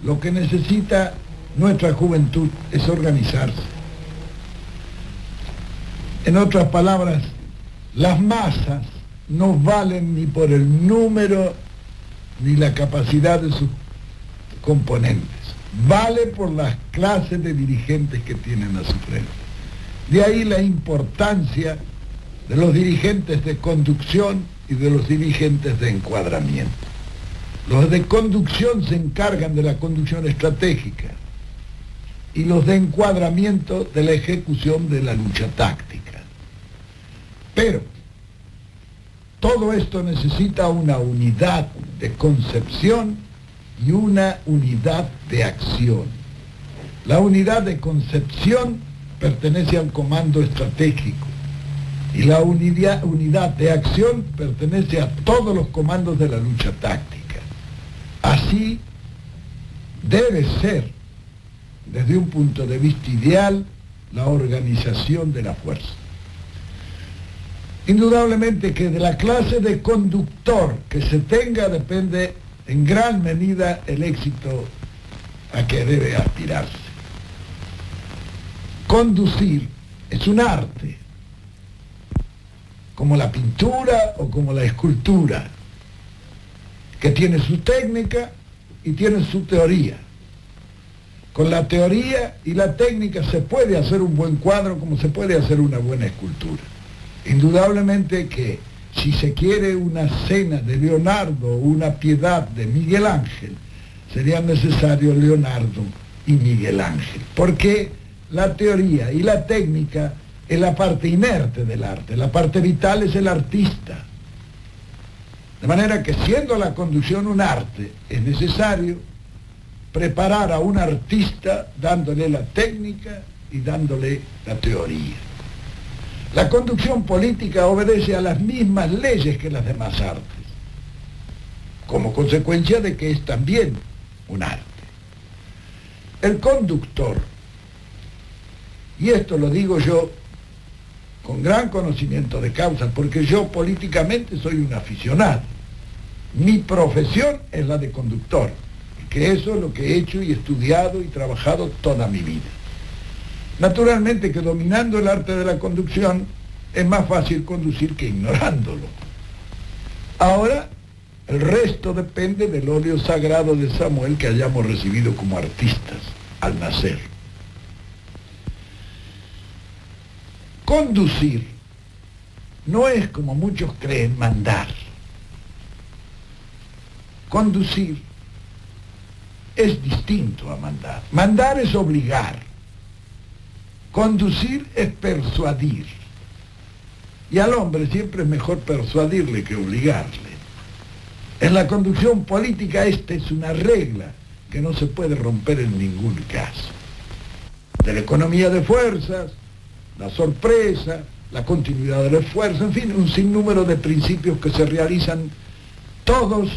Lo que necesita nuestra juventud es organizarse. En otras palabras, las masas no valen ni por el número ni la capacidad de sus componentes. Vale por las clases de dirigentes que tienen a su frente. De ahí la importancia de los dirigentes de conducción y de los dirigentes de encuadramiento. Los de conducción se encargan de la conducción estratégica y los de encuadramiento de la ejecución de la lucha táctica. Pero todo esto necesita una unidad de concepción y una unidad de acción. La unidad de concepción pertenece al comando estratégico y la unidad de acción pertenece a todos los comandos de la lucha táctica. Así debe ser, desde un punto de vista ideal, la organización de la fuerza. Indudablemente que de la clase de conductor que se tenga depende en gran medida el éxito a que debe aspirarse. Conducir es un arte, como la pintura o como la escultura, que tiene su técnica y tiene su teoría. Con la teoría y la técnica se puede hacer un buen cuadro como se puede hacer una buena escultura. Indudablemente que si se quiere una cena de Leonardo o una piedad de Miguel Ángel, serían necesarios Leonardo y Miguel Ángel, porque la teoría y la técnica es la parte inerte del arte, la parte vital es el artista. De manera que siendo la conducción un arte, es necesario preparar a un artista dándole la técnica y dándole la teoría. La conducción política obedece a las mismas leyes que las demás artes, como consecuencia de que es también un arte. El conductor, y esto lo digo yo con gran conocimiento de causa, porque yo políticamente soy un aficionado. Mi profesión es la de conductor, que eso es lo que he hecho y estudiado y trabajado toda mi vida. Naturalmente que dominando el arte de la conducción es más fácil conducir que ignorándolo. Ahora, el resto depende del óleo sagrado de Samuel que hayamos recibido como artistas al nacer. Conducir no es, como muchos creen, mandar. Conducir es distinto a mandar. Mandar es obligar. Conducir es persuadir. Y al hombre siempre es mejor persuadirle que obligarle. En la conducción política esta es una regla que no se puede romper en ningún caso. De la economía de fuerzas, la sorpresa, la continuidad del esfuerzo, en fin, un sinnúmero de principios que se realizan todos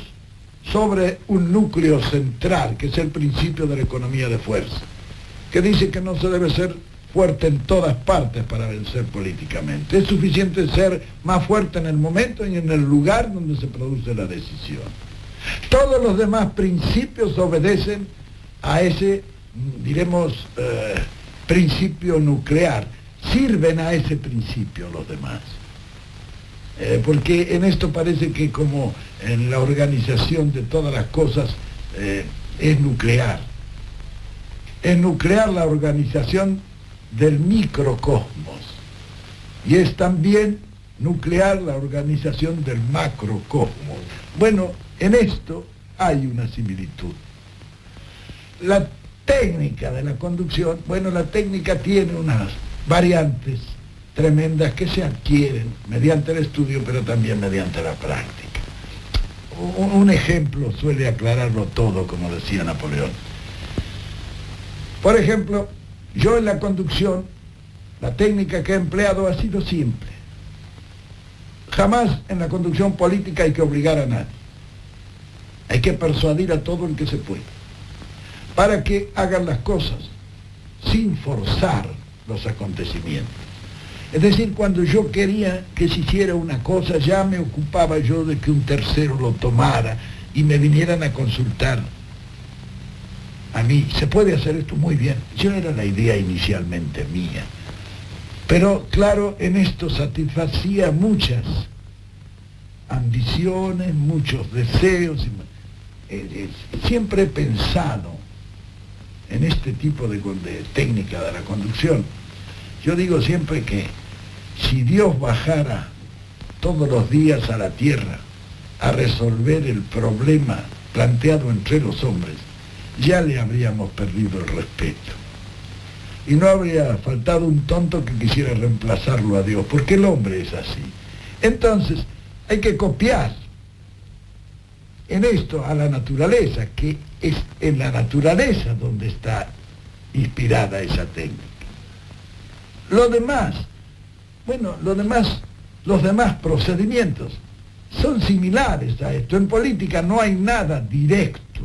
sobre un núcleo central, que es el principio de la economía de fuerza, que dice que no se debe ser fuerte en todas partes para vencer políticamente. Es suficiente ser más fuerte en el momento y en el lugar donde se produce la decisión. Todos los demás principios obedecen a ese, diremos, principio nuclear. Sirven a ese principio los demás. Porque en esto parece que como en la organización de todas las cosas es nuclear. Es nuclear la organización del microcosmos y es también nuclear la organización del macrocosmos. Bueno, en esto hay una similitud. La técnica de la conducción, bueno, la técnica tiene unas variantes tremendas que se adquieren mediante el estudio, pero también mediante la práctica. Un ejemplo suele aclararlo todo, como decía Napoleón. Por ejemplo, yo en la conducción, la técnica que he empleado ha sido simple. Jamás en la conducción política hay que obligar a nadie. Hay que persuadir a todo el que se pueda, para que hagan las cosas sin forzar los acontecimientos. Es decir, cuando yo quería que se hiciera una cosa, ya me ocupaba yo de que un tercero lo tomara y me vinieran a consultar. a mí, se puede hacer esto muy bien. Yo era la idea inicialmente mía. Pero claro, en esto satisfacía muchas ambiciones, muchos deseos. Siempre he pensado en este tipo de técnica de la conducción. Yo digo siempre que si Dios bajara todos los días a la tierra a resolver el problema planteado entre los hombres, ya le habríamos perdido el respeto. Y no habría faltado un tonto que quisiera reemplazarlo a Dios, porque el hombre es así. Entonces, hay que copiar en esto a la naturaleza, que es en la naturaleza donde está inspirada esa técnica. Lo demás, los demás procedimientos son similares a esto. En política no hay nada directo,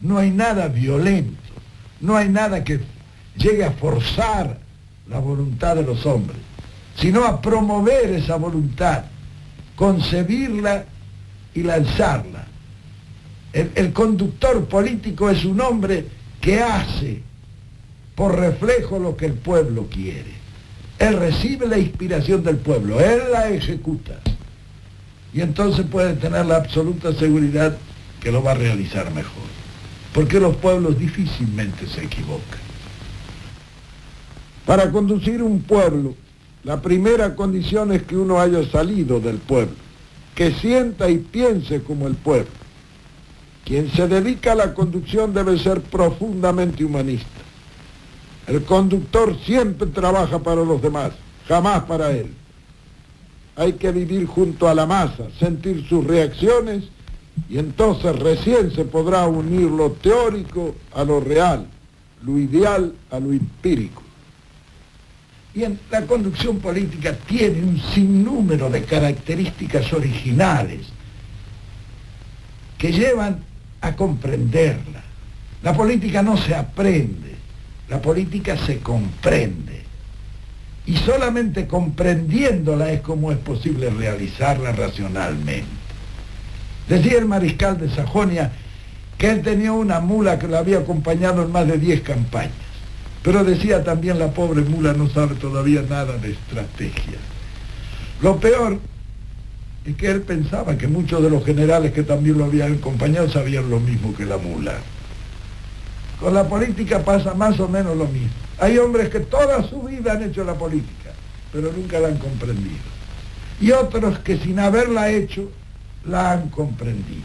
no hay nada violento, no hay nada que llegue a forzar la voluntad de los hombres, sino a promover esa voluntad, concebirla y lanzarla. El conductor político es un hombre que hace por reflejo lo que el pueblo quiere. Él recibe la inspiración del pueblo, él la ejecuta. Y entonces puede tener la absoluta seguridad que lo va a realizar mejor. Porque los pueblos difícilmente se equivocan. Para conducir un pueblo, la primera condición es que uno haya salido del pueblo, que sienta y piense como el pueblo. Quien se dedica a la conducción debe ser profundamente humanista. El conductor siempre trabaja para los demás, jamás para él. Hay que vivir junto a la masa, sentir sus reacciones, y entonces recién se podrá unir lo teórico a lo real, lo ideal a lo empírico. Bien, la conducción política tiene un sinnúmero de características originales que llevan a comprenderla. La política no se aprende, la política se comprende. Y solamente comprendiéndola es como es posible realizarla racionalmente. Decía el mariscal de Sajonia que él tenía una mula que lo había acompañado en más de 10 campañas. Pero decía también, la pobre mula no sabe todavía nada de estrategia. Lo peor es que él pensaba que muchos de los generales que también lo habían acompañado sabían lo mismo que la mula. Con la política pasa más o menos lo mismo. Hay hombres que toda su vida han hecho la política, pero nunca la han comprendido. Y otros que sin haberla hecho, la han comprendido.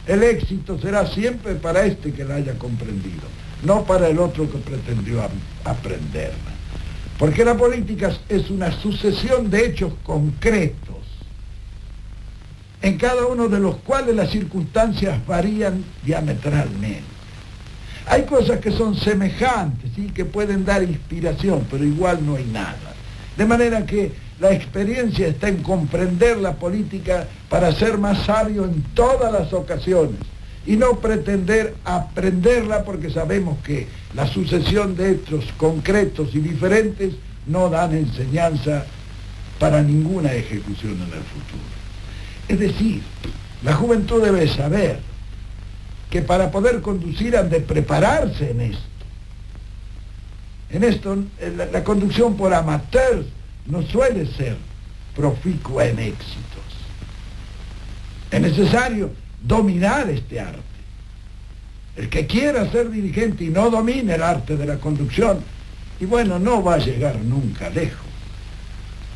El éxito será siempre para este que la haya comprendido, no para el otro que pretendió aprenderla. Porque la política es una sucesión de hechos concretos, en cada uno de los cuales las circunstancias varían diametralmente. Hay cosas que son semejantes, ¿sí?, que pueden dar inspiración, pero igual no hay nada. De manera que la experiencia está en comprender la política para ser más sabio en todas las ocasiones y no pretender aprenderla, porque sabemos que la sucesión de hechos concretos y diferentes no dan enseñanza para ninguna ejecución en el futuro. Es decir, la juventud debe saber que para poder conducir han de prepararse en esto. En esto, la conducción por amateurs no suele ser proficua en éxitos. Es necesario dominar este arte. El que quiera ser dirigente y no domine el arte de la conducción, y bueno, no va a llegar nunca lejos.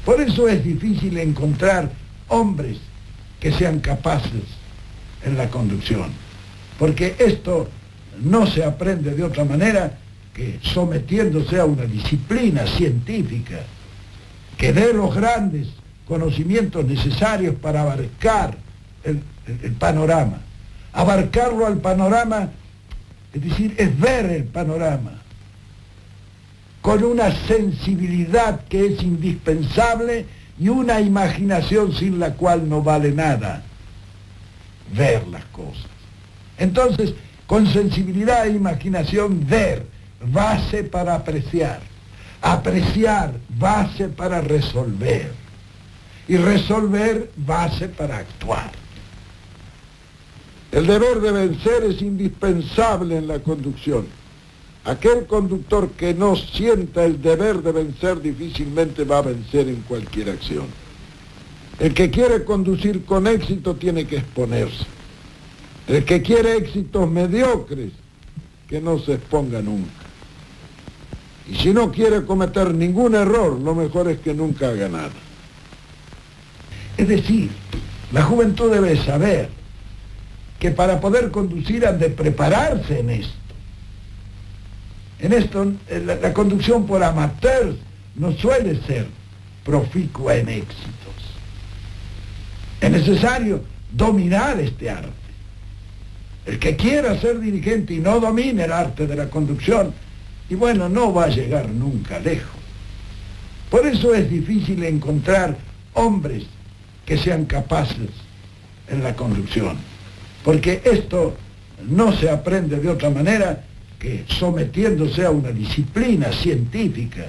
Por eso es difícil encontrar hombres que sean capaces en la conducción, porque esto no se aprende de otra manera que sometiéndose a una disciplina científica que dé los grandes conocimientos necesarios para abarcar el panorama. Abarcarlo al panorama, es decir, es ver el panorama con una sensibilidad que es indispensable y una imaginación sin la cual no vale nada ver las cosas. Entonces, con sensibilidad e imaginación, ver, base para apreciar. Apreciar, base para resolver. Y resolver, base para actuar. El deber de vencer es indispensable en la conducción. Aquel conductor que no sienta el deber de vencer difícilmente va a vencer en cualquier acción. El que quiere conducir con éxito tiene que exponerse. El que quiere éxitos mediocres, que no se exponga nunca. Y si no quiere cometer ningún error, lo mejor es que nunca haga nada. Es decir, la juventud debe saber que para poder conducir han de prepararse en esto. En esto, la conducción por amateurs no suele ser proficua en éxitos. Es necesario dominar este arte. El que quiera ser dirigente y no domine el arte de la conducción, y bueno, no va a llegar nunca lejos. Por eso es difícil encontrar hombres que sean capaces en la conducción, porque esto no se aprende de otra manera que sometiéndose a una disciplina científica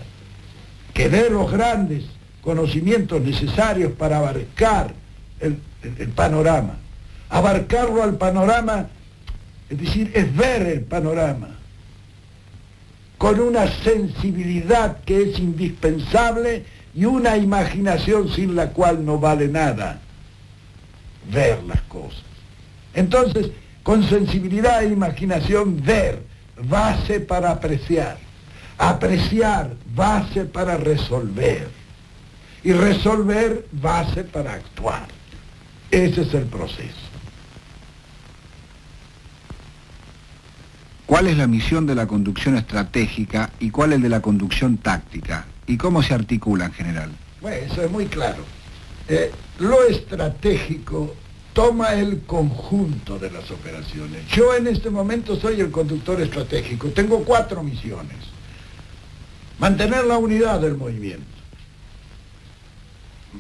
que dé los grandes conocimientos necesarios para abarcar el panorama. Abarcarlo al panorama, es decir, es ver el panorama con una sensibilidad que es indispensable y una imaginación sin la cual no vale nada ver las cosas. Entonces, con sensibilidad e imaginación, ver, base para apreciar, apreciar, base para resolver, y resolver, base para actuar. Ese es el proceso. ¿Cuál es la misión de la conducción estratégica y cuál el de la conducción táctica? ¿Y cómo se articula en general? Bueno, eso es muy claro. Lo estratégico toma el conjunto de las operaciones. Yo en este momento soy el conductor estratégico. Tengo 4 misiones. Mantener la unidad del movimiento.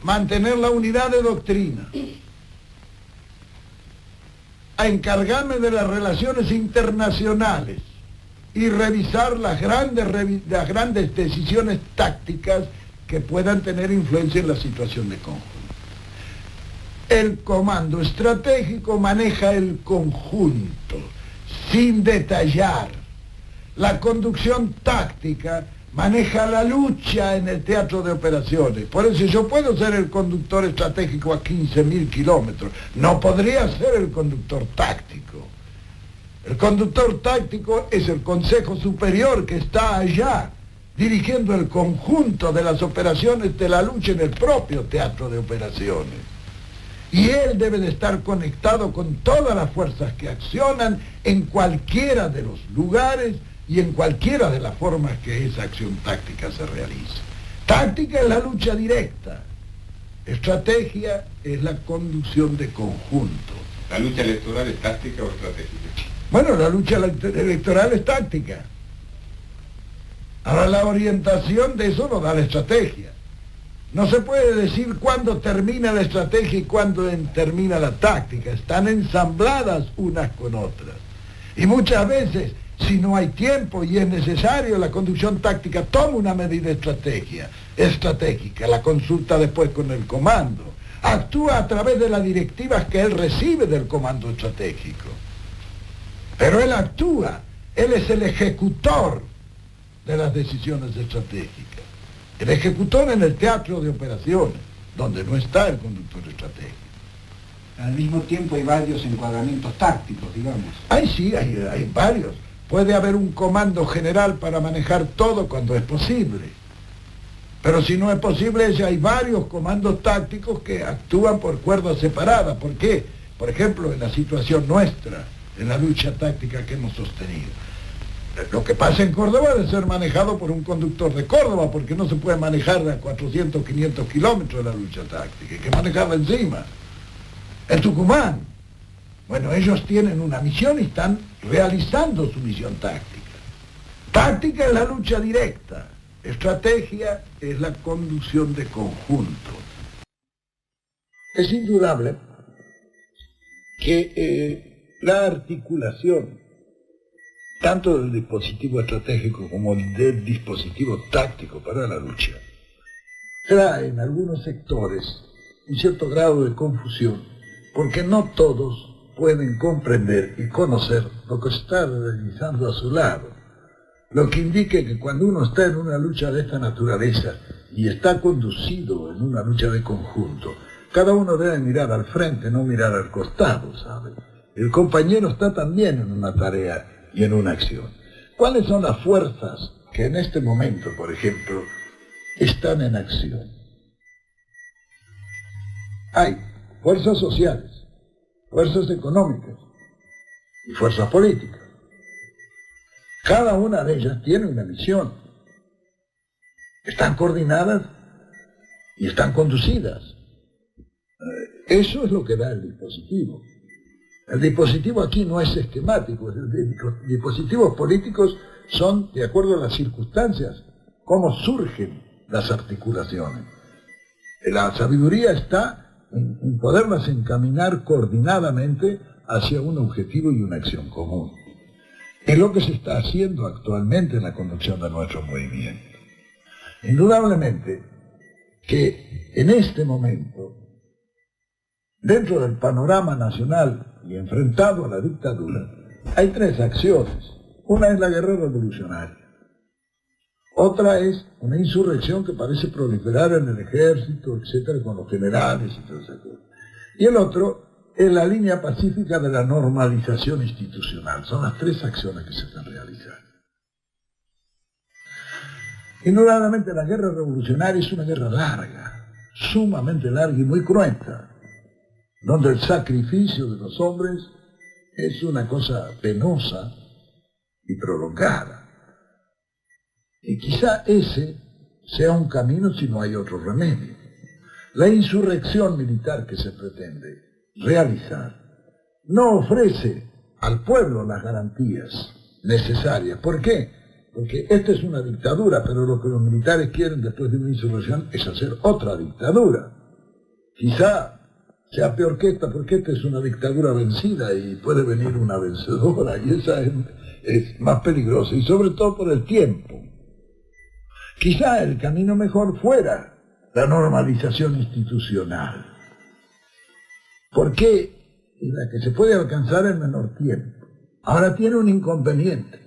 Mantener la unidad de doctrina. A encargarme de las relaciones internacionales y revisar las grandes decisiones tácticas que puedan tener influencia en la situación de conjunto. El comando estratégico maneja el conjunto, sin detallar. La conducción táctica maneja la lucha en el teatro de operaciones. Por eso yo puedo ser el conductor estratégico a 15.000 kilómetros. No podría ser el conductor táctico. El conductor táctico es el Consejo Superior que está allá, dirigiendo el conjunto de las operaciones de la lucha en el propio teatro de operaciones. Y él debe de estar conectado con todas las fuerzas que accionan en cualquiera de los lugares y en cualquiera de las formas que esa acción táctica se realice. Táctica es la lucha directa. Estrategia es la conducción de conjunto. ¿La lucha electoral es táctica o estratégica? Bueno, la lucha electoral es táctica. Ahora la orientación de eso lo da la estrategia. No se puede decir cuándo termina la estrategia y cuándo termina la táctica. Están ensambladas unas con otras. Y muchas veces, si no hay tiempo y es necesario, la conducción táctica toma una medida estratégica, la consulta después con el comando. Actúa a través de las directivas que él recibe del comando estratégico. Pero él actúa, él es el ejecutor de las decisiones estratégicas. El ejecutor en el teatro de operaciones, donde no está el conductor estratégico. Al mismo tiempo hay varios encuadramientos tácticos, digamos. Sí, hay varios. Puede haber un comando general para manejar todo cuando es posible. Pero si no es posible, ya hay varios comandos tácticos que actúan por cuerdas separadas. ¿Por qué? Por ejemplo, en la situación nuestra, en la lucha táctica que hemos sostenido. Lo que pasa en Córdoba debe ser manejado por un conductor de Córdoba, porque no se puede manejar a 400, 500 kilómetros de la lucha táctica, hay que manejarla encima. En Tucumán, bueno, ellos tienen una misión y están realizando su misión táctica. Táctica es la lucha directa, estrategia es la conducción de conjunto. Es indudable que la articulación tanto del dispositivo estratégico como del dispositivo táctico para la lucha, trae en algunos sectores un cierto grado de confusión, porque no todos pueden comprender y conocer lo que está realizando a su lado. lo que indique que cuando uno está en una lucha de esta naturaleza y está conducido en una lucha de conjunto, cada uno debe mirar al frente, no mirar al costado, ¿sabe? El compañero está también en una tarea y en una acción. ¿Cuáles son las fuerzas que en este momento, por ejemplo, están en acción? Hay fuerzas sociales, fuerzas económicas y fuerzas políticas. Cada una de ellas tiene una misión. Están coordinadas y están conducidas. Eso es lo que da el dispositivo. El dispositivo aquí no es esquemático. Los dispositivos políticos son de acuerdo a las circunstancias, cómo surgen las articulaciones. La sabiduría está en poderlas encaminar coordinadamente hacia un objetivo y una acción común. Es lo que se está haciendo actualmente en la conducción de nuestro movimiento. Indudablemente que en este momento, dentro del panorama nacional y enfrentado a la dictadura, hay tres acciones. Una es la guerra revolucionaria. Otra es una insurrección que parece proliferar en el ejército, etcétera, con los generales y todo eso. Y el otro es la línea pacífica de la normalización institucional. Son las tres acciones que se están realizando. Indudablemente la guerra revolucionaria es una guerra larga, sumamente larga y muy cruenta, donde el sacrificio de los hombres es una cosa penosa y prolongada. Y quizá ese sea un camino si no hay otro remedio. La insurrección militar que se pretende realizar no ofrece al pueblo las garantías necesarias. ¿Por qué? Porque esta es una dictadura, pero lo que los militares quieren después de una insurrección es hacer otra dictadura. Quizá sea peor que esta, porque esta es una dictadura vencida y puede venir una vencedora, y esa es más peligrosa, y sobre todo por el tiempo. Quizá el camino mejor fuera la normalización institucional, porque es la que se puede alcanzar en menor tiempo. Ahora tiene un inconveniente,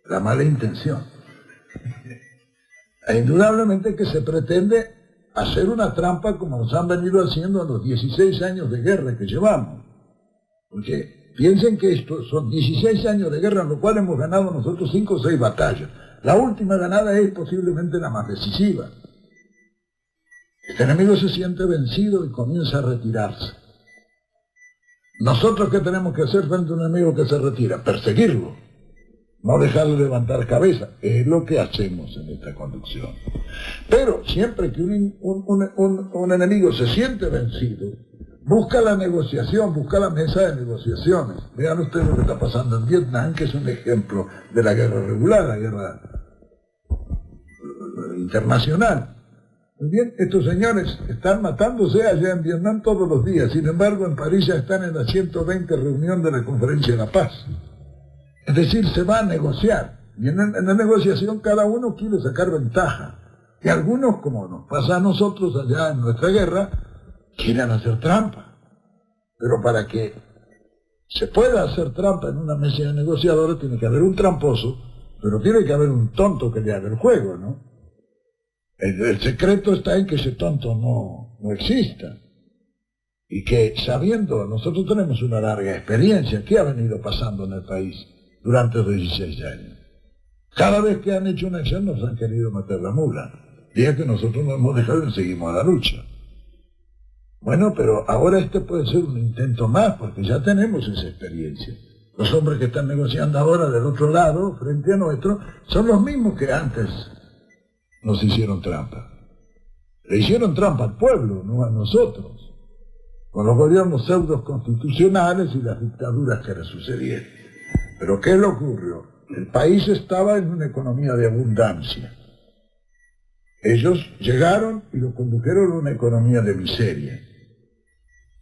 la mala intención. E indudablemente que se pretende hacer una trampa como nos han venido haciendo en los 16 años de guerra que llevamos. Porque piensen que estos son 16 años de guerra en los cuales hemos ganado nosotros 5 o 6 batallas. La última ganada es posiblemente la más decisiva. Este enemigo se siente vencido y comienza a retirarse. ¿Nosotros qué tenemos que hacer frente a un enemigo que se retira? Perseguirlo, no dejarle levantar cabeza. Es lo que hacemos en esta conducción. Pero siempre que un enemigo se siente vencido, busca la negociación, busca la mesa de negociaciones. Vean ustedes lo que está pasando en Vietnam, que es un ejemplo de la guerra regular, la guerra internacional. Muy bien, estos señores están matándose allá en Vietnam todos los días. Sin embargo, en París ya están en la 120 reunión de la Conferencia de la Paz. Es decir, se va a negociar. Y en la negociación cada uno quiere sacar ventaja. Y algunos, como nos pasa a nosotros allá en nuestra guerra, quieren hacer trampa. Pero para que se pueda hacer trampa en una mesa de negociadores tiene que haber un tramposo, pero tiene que haber un tonto que le haga el juego, ¿no? El secreto está en que ese tonto no exista. Y que sabiendo, nosotros tenemos una larga experiencia. ¿Qué ha venido pasando en el país durante los 16 años? Cada vez que han hecho una acción nos han querido meter la mula. Día que nosotros no hemos dejado y seguimos a la lucha. Bueno, pero ahora este puede ser un intento más, porque ya tenemos esa experiencia. Los hombres que están negociando ahora del otro lado, frente a nuestro, son los mismos que antes nos hicieron trampa. Le hicieron trampa al pueblo, no a nosotros, con los gobiernos pseudos constitucionales y las dictaduras que le sucedieron. Pero ¿qué le ocurrió? El país estaba en una economía de abundancia. Ellos llegaron y lo condujeron a una economía de miseria.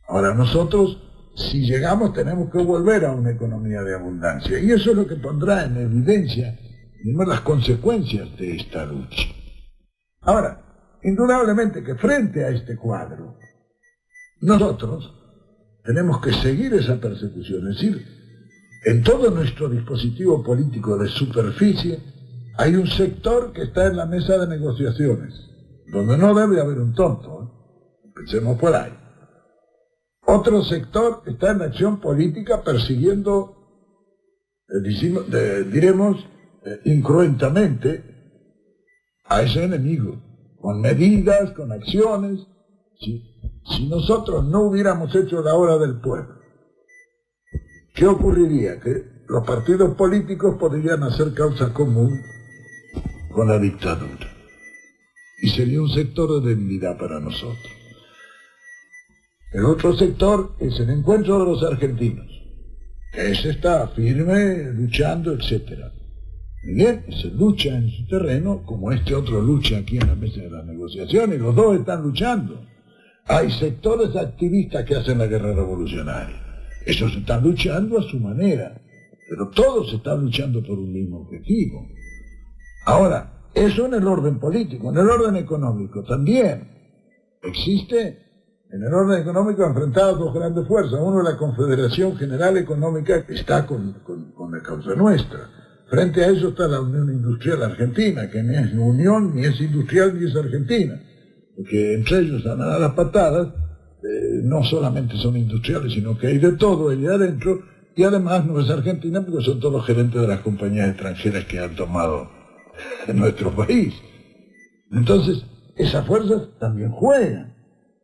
Ahora nosotros, si llegamos, tenemos que volver a una economía de abundancia. Y eso es lo que pondrá en evidencia, digamos, las consecuencias de esta lucha. Ahora, indudablemente que frente a este cuadro, nosotros tenemos que seguir esa persecución, es decir, en todo nuestro dispositivo político de superficie, hay un sector que está en la mesa de negociaciones, donde no debe haber un tonto, ¿eh? Pensemos por ahí. Otro sector está en la acción política persiguiendo, diremos, incruentamente a ese enemigo, con medidas, con acciones. Si nosotros no hubiéramos hecho la hora del pueblo, ¿qué ocurriría? Que los partidos políticos podrían hacer causa común con la dictadura. Y sería un sector de debilidad para nosotros. El otro sector es el encuentro de los argentinos, que ese está firme, luchando, etc. Muy bien, se lucha en su terreno, como este otro lucha aquí en la mesa de las negociaciones, los dos están luchando. Hay sectores activistas que hacen la guerra revolucionaria. Esos están luchando a su manera, pero todos están luchando por un mismo objetivo. Ahora, eso en el orden político, en el orden económico también. Existe en el orden económico enfrentadas dos grandes fuerzas. Uno, la Confederación General Económica, que está con la causa nuestra. Frente a eso está la Unión Industrial Argentina, que ni es unión, ni es industrial, ni es argentina. Porque entre ellos dan a las patadas, no solamente son industriales, sino que hay de todo ahí adentro, y además no es argentina porque son todos los gerentes de las compañías extranjeras que han tomado en nuestro país. Entonces, esas fuerzas también juegan.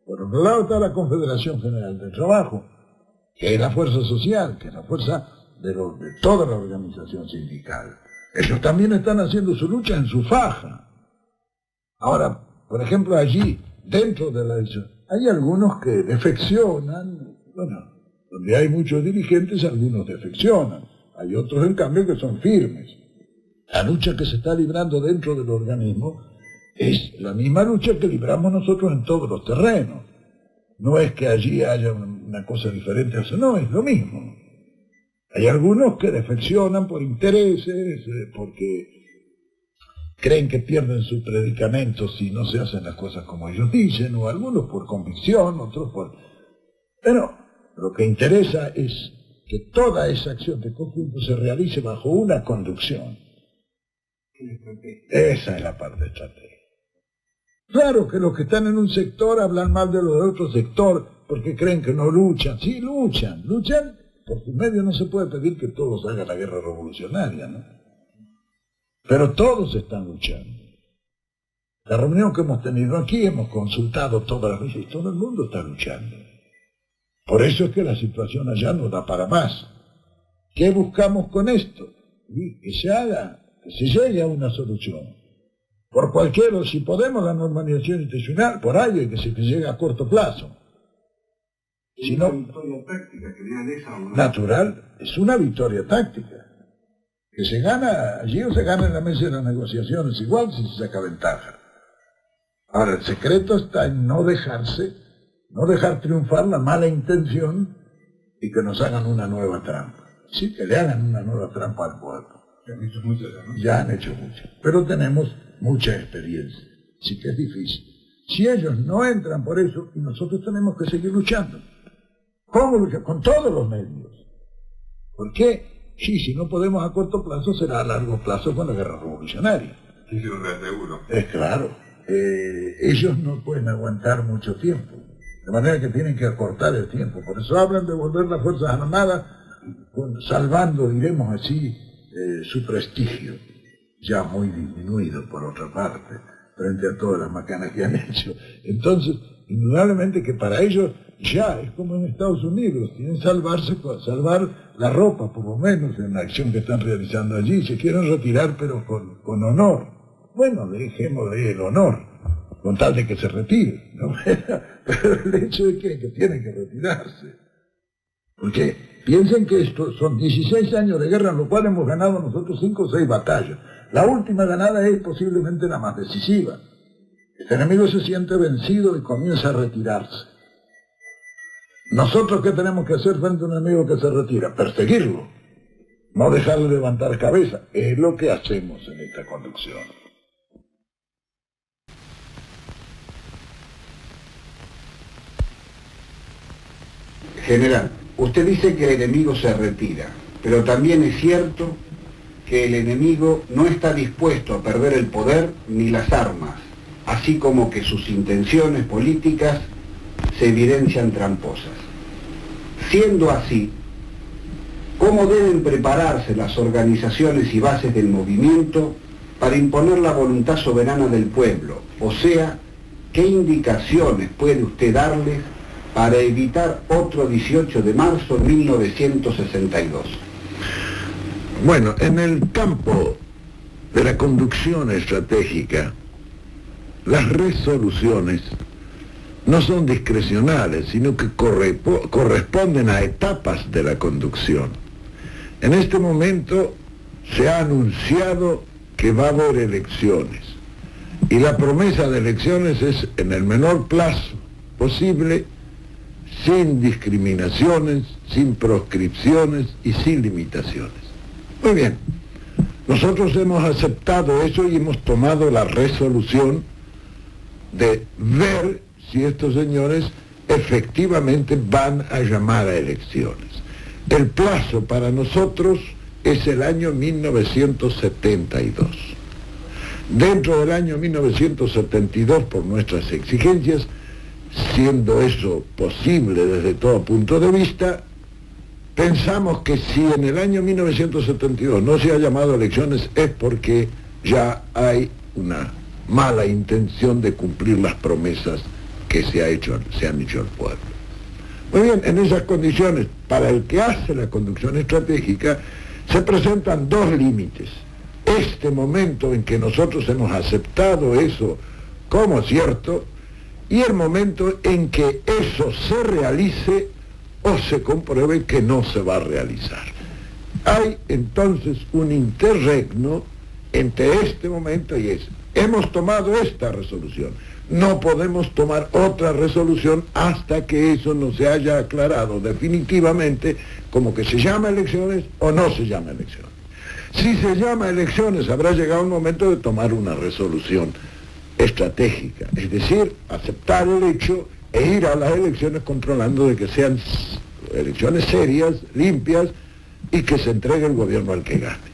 Por otro lado está la Confederación General del Trabajo, que es la fuerza social, que es la fuerza de toda la organización sindical. Ellos también están haciendo su lucha en su faja. Ahora, por ejemplo, allí, dentro de la elección, hay algunos que defeccionan, bueno, donde hay muchos dirigentes, algunos defeccionan. Hay otros, en cambio, que son firmes. La lucha que se está librando dentro del organismo es la misma lucha que libramos nosotros en todos los terrenos. No es que allí haya una cosa diferente a eso, no, es lo mismo. Hay algunos que defeccionan por intereses, porque creen que pierden su predicamento si no se hacen las cosas como ellos dicen, o algunos por convicción, otros por... Pero lo que interesa es que toda esa acción de conjunto se realice bajo una conducción. Esa es la parte estratégica. Claro que los que están en un sector hablan mal de los de otro sector porque creen que no luchan. Sí, luchan. Por su medio no se puede pedir que todos hagan la guerra revolucionaria, ¿no? Pero todos están luchando. La reunión que hemos tenido aquí, hemos consultado todas las veces, todo el mundo está luchando. Por eso es que la situación allá no da para más. ¿Qué buscamos con esto? Que se haga, que se llegue a una solución. Por cualquiera, si podemos, la normalización institucional, por ahí hay que se llegue a corto plazo. Si no, natural, es una victoria táctica. Que se gana allí o se gana en la mesa de las negociaciones, igual si se saca ventaja. Ahora, el secreto está en no dejar triunfar la mala intención y que nos hagan una nueva trampa. Sí, que le hagan una nueva trampa al pueblo. Ya han hecho muchas, ¿no? Ya han hecho muchas, pero tenemos mucha experiencia, sí que es difícil. Si ellos no entran por eso, y nosotros tenemos que seguir luchando. ¿Cómo luchar? Con todos los medios. ¿Por qué? Sí, si no podemos a corto plazo, será a largo plazo con la guerra revolucionaria. Sí, un seguro. Es claro, ellos no pueden aguantar mucho tiempo, de manera que tienen que acortar el tiempo. Por eso hablan de volver las Fuerzas Armadas, salvando, diremos así, su prestigio, ya muy disminuido por otra parte, frente a todas las macanas que han hecho. Entonces, indudablemente que para ellos ya es como en Estados Unidos, quieren salvar la ropa, por lo menos, en la acción que están realizando allí, se quieren retirar pero con honor. Bueno, dejémosle el honor, con tal de que se retire, ¿no? Pero el hecho de que tienen que retirarse. Porque piensen que esto son 16 años de guerra en los cuales hemos ganado nosotros 5 o 6 batallas. La última ganada es posiblemente la más decisiva. El enemigo se siente vencido y comienza a retirarse. ¿Nosotros qué tenemos que hacer frente a un enemigo que se retira? Perseguirlo, no dejarle levantar cabeza. Es lo que hacemos en esta conducción. General, usted dice que el enemigo se retira, pero también es cierto que el enemigo no está dispuesto a perder el poder ni las armas, así como que sus intenciones políticas se evidencian tramposas. Siendo así, ¿cómo deben prepararse las organizaciones y bases del movimiento para imponer la voluntad soberana del pueblo? O sea, ¿qué indicaciones puede usted darles para evitar otro 18 de marzo de 1962? Bueno, en el campo de la conducción estratégica, las resoluciones no son discrecionales, sino que corresponden a etapas de la conducción. En este momento se ha anunciado que va a haber elecciones, y la promesa de elecciones es en el menor plazo posible, sin discriminaciones, sin proscripciones y sin limitaciones. Muy bien, nosotros hemos aceptado eso y hemos tomado la resolución de ver si estos señores efectivamente van a llamar a elecciones. El plazo para nosotros es el año 1972. Dentro del año 1972, por nuestras exigencias, siendo eso posible desde todo punto de vista, pensamos que si en el año 1972 no se ha llamado a elecciones es porque ya hay una mala intención de cumplir las promesas que se han hecho al pueblo. Muy bien, en esas condiciones, para el que hace la conducción estratégica, se presentan dos límites. Este momento en que nosotros hemos aceptado eso como cierto, y el momento en que eso se realice o se compruebe que no se va a realizar. Hay entonces un interregno entre este momento y ese. Hemos tomado esta resolución. No podemos tomar otra resolución hasta que eso no se haya aclarado definitivamente como que se llama elecciones o no se llama elecciones. Si se llama elecciones, habrá llegado el momento de tomar una resolución estratégica, es decir, aceptar el hecho e ir a las elecciones controlando de que sean elecciones serias, limpias, y que se entregue el gobierno al que gane.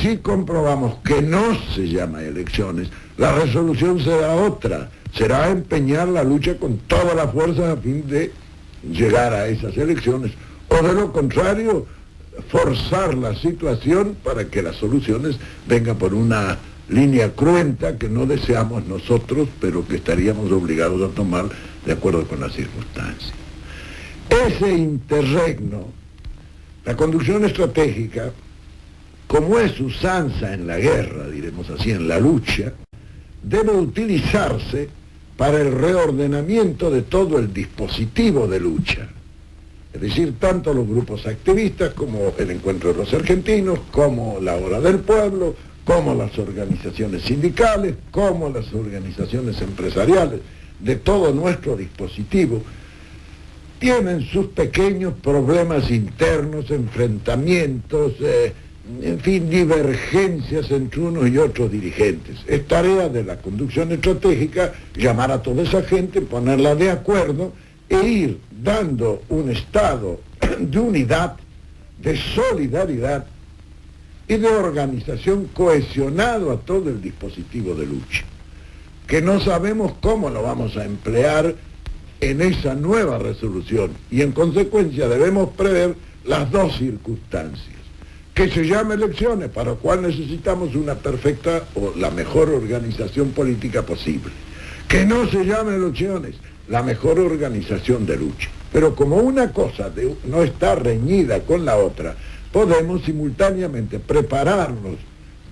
Si comprobamos que no se llama elecciones, la resolución será otra, será empeñar la lucha con todas las fuerzas a fin de llegar a esas elecciones, o de lo contrario, forzar la situación para que las soluciones vengan por una línea cruenta que no deseamos nosotros, pero que estaríamos obligados a tomar de acuerdo con las circunstancias. Ese interregno, la conducción estratégica, como es usanza en la guerra, diremos así, en la lucha, debe utilizarse para el reordenamiento de todo el dispositivo de lucha. Es decir, tanto los grupos activistas como el Encuentro de los Argentinos, como la Hora del Pueblo, como las organizaciones sindicales, como las organizaciones empresariales, de todo nuestro dispositivo, tienen sus pequeños problemas internos, enfrentamientos, en fin, divergencias entre unos y otros dirigentes. Es tarea de la conducción estratégica llamar a toda esa gente, ponerla de acuerdo e ir dando un estado de unidad, de solidaridad y de organización cohesionado a todo el dispositivo de lucha, que no sabemos cómo lo vamos a emplear en esa nueva resolución, y en consecuencia debemos prever las dos circunstancias: que se llame elecciones, para lo cual necesitamos una perfecta o la mejor organización política posible; que no se llame elecciones, la mejor organización de lucha. Pero como una cosa no está reñida con la otra, podemos simultáneamente prepararnos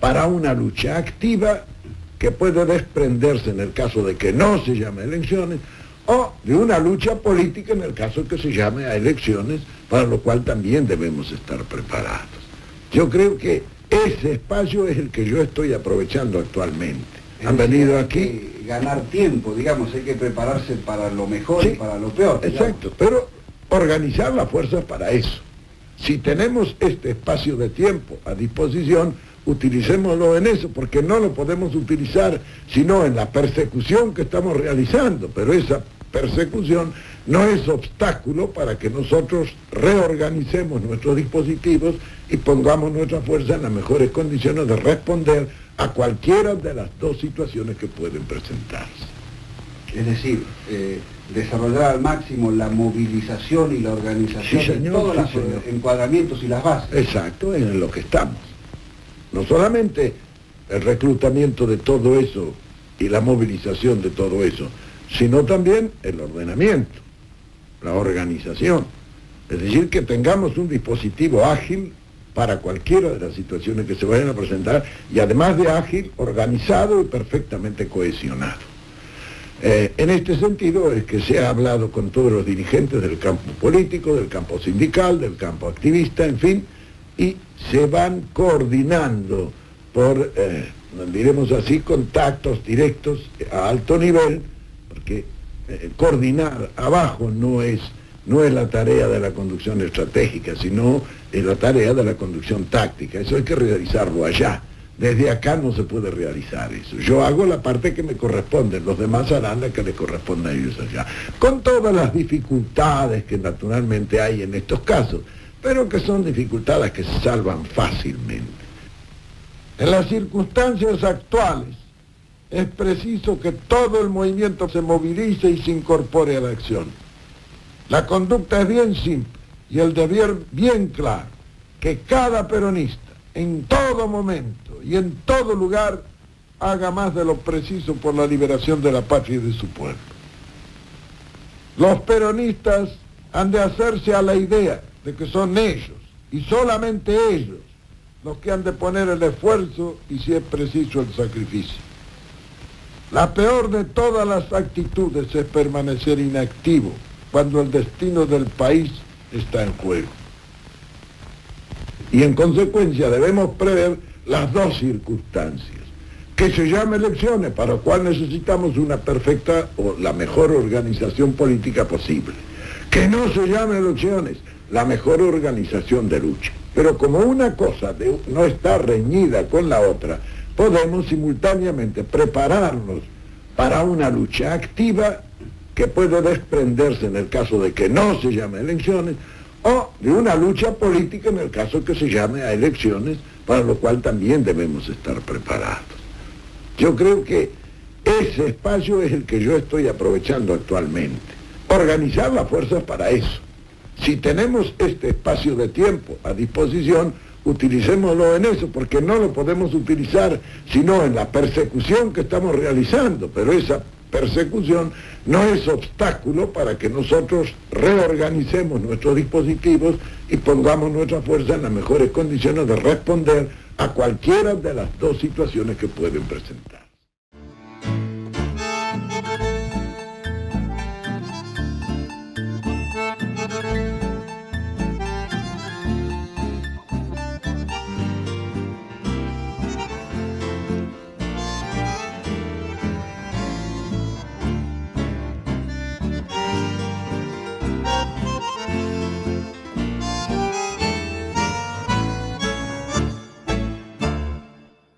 para una lucha activa que puede desprenderse en el caso de que no se llame elecciones, o de una lucha política en el caso de que se llame a elecciones, para lo cual también debemos estar preparados. Yo creo que ese espacio es el que yo estoy aprovechando actualmente. Han venido aquí... ganar tiempo, digamos, hay que prepararse para lo mejor, sí, y para lo peor. Exacto, pero organizar las fuerzas para eso. Si tenemos este espacio de tiempo a disposición, utilicémoslo en eso, porque no lo podemos utilizar sino en la persecución que estamos realizando, pero esa persecución no es obstáculo para que nosotros reorganicemos nuestros dispositivos y pongamos nuestra fuerza en las mejores condiciones de responder a cualquiera de las dos situaciones que pueden presentarse. Es decir, desarrollar al máximo la movilización y la organización, Sí, señor, de todos sí, los señor. encuadramientos y las bases. Exacto, en lo que estamos. No solamente el reclutamiento de todo eso y la movilización de todo eso, sino también el ordenamiento, la organización. Es decir, que tengamos un dispositivo ágil para cualquiera de las situaciones que se vayan a presentar, y además de ágil, organizado y perfectamente cohesionado. En este sentido es que se ha hablado con todos los dirigentes del campo político, del campo sindical, del campo activista, en fin, y se van coordinando por, diremos así, contactos directos a alto nivel, porque coordinar abajo no es la tarea de la conducción estratégica, sino es la tarea de la conducción táctica. Eso hay que realizarlo allá. Desde acá no se puede realizar eso. Yo hago la parte que me corresponde, los demás harán la que les corresponde a ellos allá. Con todas las dificultades que naturalmente hay en estos casos, pero que son dificultades que se salvan fácilmente. En las circunstancias actuales, es preciso que todo el movimiento se movilice y se incorpore a la acción. La conducta es bien simple y el deber bien claro, que cada peronista, en todo momento y en todo lugar, haga más de lo preciso por la liberación de la patria y de su pueblo. Los peronistas han de hacerse a la idea de que son ellos, y solamente ellos, los que han de poner el esfuerzo y, si es preciso, el sacrificio. La peor de todas las actitudes es permanecer inactivo cuando el destino del país está en juego. Y en consecuencia debemos prever las dos circunstancias. Que se llame elecciones, para lo cual necesitamos una perfecta o la mejor organización política posible. Que no se llame elecciones, la mejor organización de lucha. Pero como una cosa no está reñida con la otra, podemos simultáneamente prepararnos para una lucha activa que puede desprenderse en el caso de que no se llame elecciones, o de una lucha política en el caso que se llame a elecciones, para lo cual también debemos estar preparados. Yo creo que ese espacio es el que yo estoy aprovechando actualmente. Organizar las fuerzas para eso. Si tenemos este espacio de tiempo a disposición, utilicémoslo en eso, porque no lo podemos utilizar sino en la persecución que estamos realizando, pero esa persecución no es obstáculo para que nosotros reorganicemos nuestros dispositivos y pongamos nuestra fuerza en las mejores condiciones de responder a cualquiera de las dos situaciones que pueden presentar.